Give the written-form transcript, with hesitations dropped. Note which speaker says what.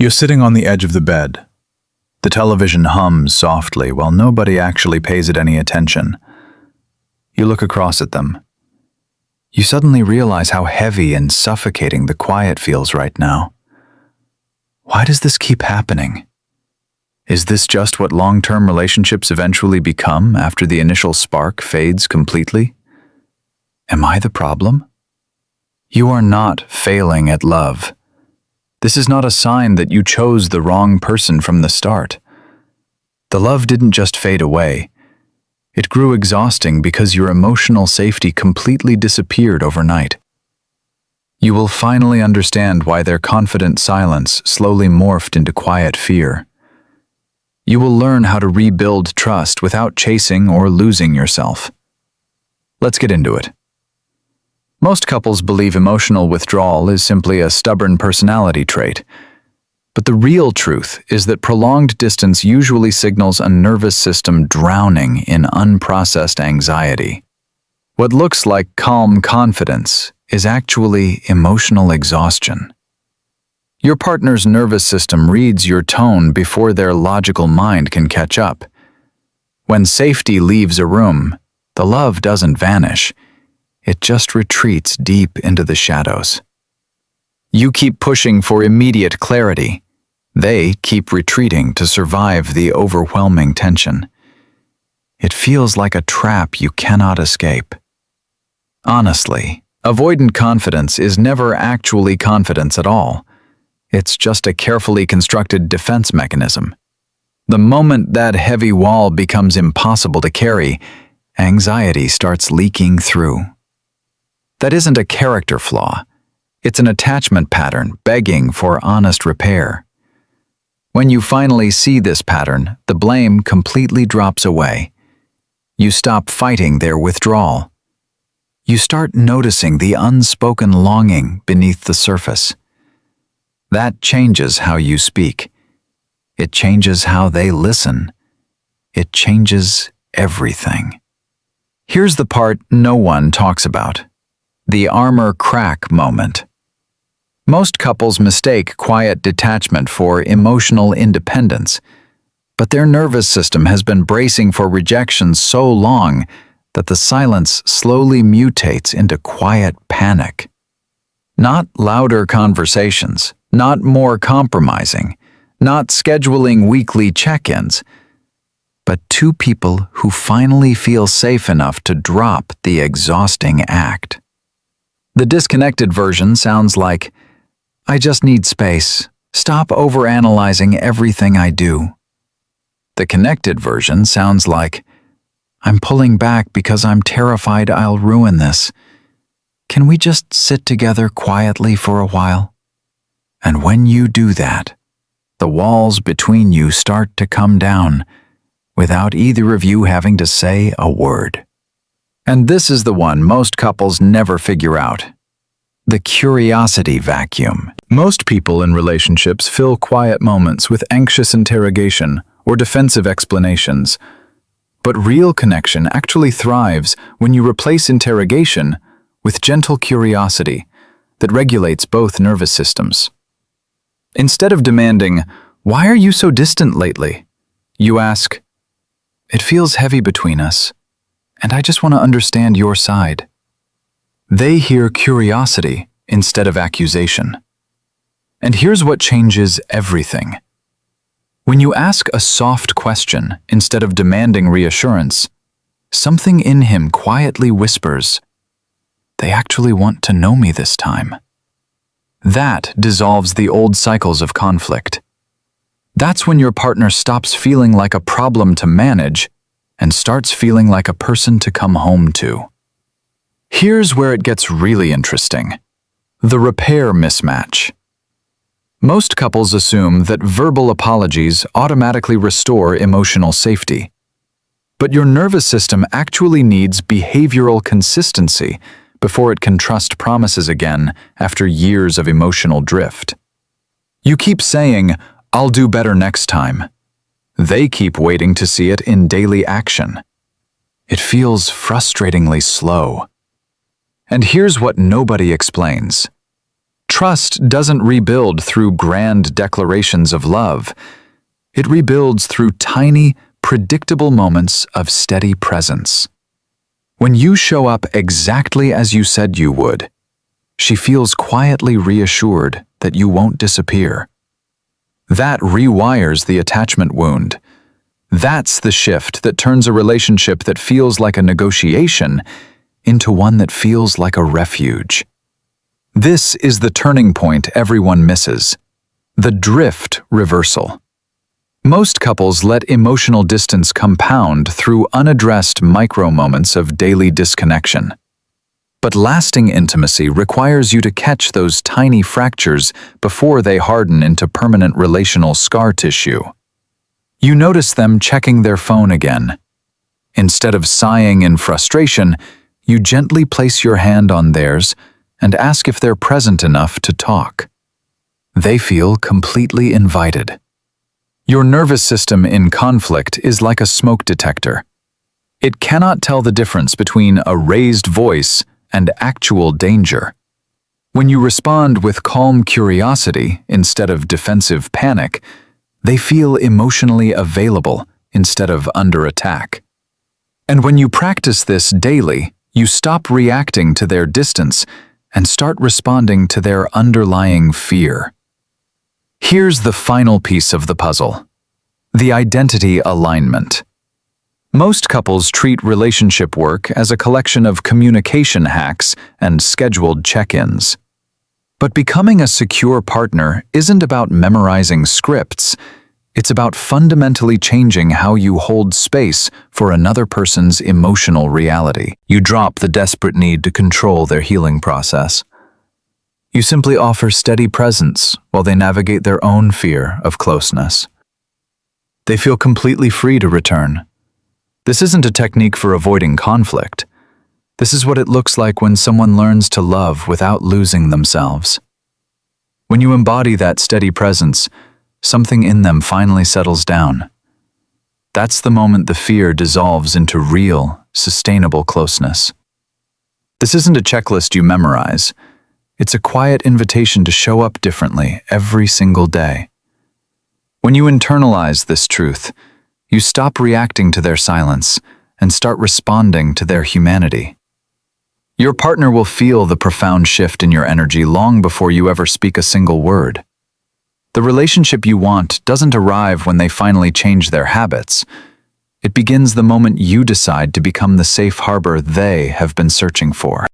Speaker 1: You're sitting on the edge of the bed. The television hums softly while nobody actually pays it any attention. You look across at them. You suddenly realize how heavy and suffocating the quiet feels right now. Why does this keep happening? Is this just what long-term relationships eventually become after the initial spark fades completely? Am I the problem? You are not failing at love. This is not a sign that you chose the wrong person from the start. The love didn't just fade away. It grew exhausting because your emotional safety completely disappeared overnight. You will finally understand why their confident silence slowly morphed into quiet fear. You will learn how to rebuild trust without chasing or losing yourself. Let's get into it. Most couples believe emotional withdrawal is simply a stubborn personality trait. But the real truth is that prolonged distance usually signals a nervous system drowning in unprocessed anxiety. What looks like calm confidence is actually emotional exhaustion. Your partner's nervous system reads your tone before their logical mind can catch up. When safety leaves a room, the love doesn't vanish. It just retreats deep into the shadows. You keep pushing for immediate clarity. They keep retreating to survive the overwhelming tension. It feels like a trap you cannot escape. Honestly, avoidant confidence is never actually confidence at all. It's just a carefully constructed defense mechanism. The moment that heavy wall becomes impossible to carry, anxiety starts leaking through. That isn't a character flaw. It's an attachment pattern begging for honest repair. When you finally see this pattern, the blame completely drops away. You stop fighting their withdrawal. You start noticing the unspoken longing beneath the surface. That changes how you speak. It changes how they listen. It changes everything. Here's the part no one talks about: the armor crack moment. Most couples mistake quiet detachment for emotional independence, but their nervous system has been bracing for rejection so long that the silence slowly mutates into quiet panic. Not louder conversations, not more compromising, not scheduling weekly check-ins, but two people who finally feel safe enough to drop the exhausting act. The disconnected version sounds like, "I just need space. Stop overanalyzing everything I do." The connected version sounds like, "I'm pulling back because I'm terrified I'll ruin this. Can we just sit together quietly for a while?" And when you do that, the walls between you start to come down without either of you having to say a word. And this is the one most couples never figure out: the curiosity vacuum. Most people in relationships fill quiet moments with anxious interrogation or defensive explanations. But real connection actually thrives when you replace interrogation with gentle curiosity that regulates both nervous systems. Instead of demanding, "Why are you so distant lately?" you ask, "It feels heavy between us, and I just want to understand your side." They hear curiosity instead of accusation. And here's what changes everything. When you ask a soft question instead of demanding reassurance, something in him quietly whispers, "They actually want to know me this time." That dissolves the old cycles of conflict. That's when your partner stops feeling like a problem to manage and starts feeling like a person to come home to. Here's where it gets really interesting: the repair mismatch. Most couples assume that verbal apologies automatically restore emotional safety. But your nervous system actually needs behavioral consistency before it can trust promises again after years of emotional drift. You keep saying, "I'll do better next time." They keep waiting to see it in daily action. It feels frustratingly slow. And here's what nobody explains. Trust doesn't rebuild through grand declarations of love. It rebuilds through tiny, predictable moments of steady presence. When you show up exactly as you said you would, she feels quietly reassured that you won't disappear. That rewires the attachment wound. That's the shift that turns a relationship that feels like a negotiation into one that feels like a refuge. This is the turning point everyone misses, the drift reversal. Most couples let emotional distance compound through unaddressed micro-moments of daily disconnection. But lasting intimacy requires you to catch those tiny fractures before they harden into permanent relational scar tissue. You notice them checking their phone again. Instead of sighing in frustration, you gently place your hand on theirs and ask if they're present enough to talk. They feel completely invited. Your nervous system in conflict is like a smoke detector. It cannot tell the difference between a raised voice and actual danger. When you respond with calm curiosity instead of defensive panic, they feel emotionally available instead of under attack. And when you practice this daily, you stop reacting to their distance and start responding to their underlying fear. Here's the final piece of the puzzle: the identity alignment. Most couples treat relationship work as a collection of communication hacks and scheduled check-ins. But becoming a secure partner isn't about memorizing scripts. It's about fundamentally changing how you hold space for another person's emotional reality. You drop the desperate need to control their healing process. You simply offer steady presence while they navigate their own fear of closeness. They feel completely free to return. This isn't a technique for avoiding conflict. This is what it looks like when someone learns to love without losing themselves. When you embody that steady presence, something in them finally settles down. That's the moment the fear dissolves into real, sustainable closeness. This isn't a checklist you memorize. It's a quiet invitation to show up differently every single day. When you internalize this truth, you stop reacting to their silence and start responding to their humanity. Your partner will feel the profound shift in your energy long before you ever speak a single word. The relationship you want doesn't arrive when they finally change their habits. It begins the moment you decide to become the safe harbor they have been searching for.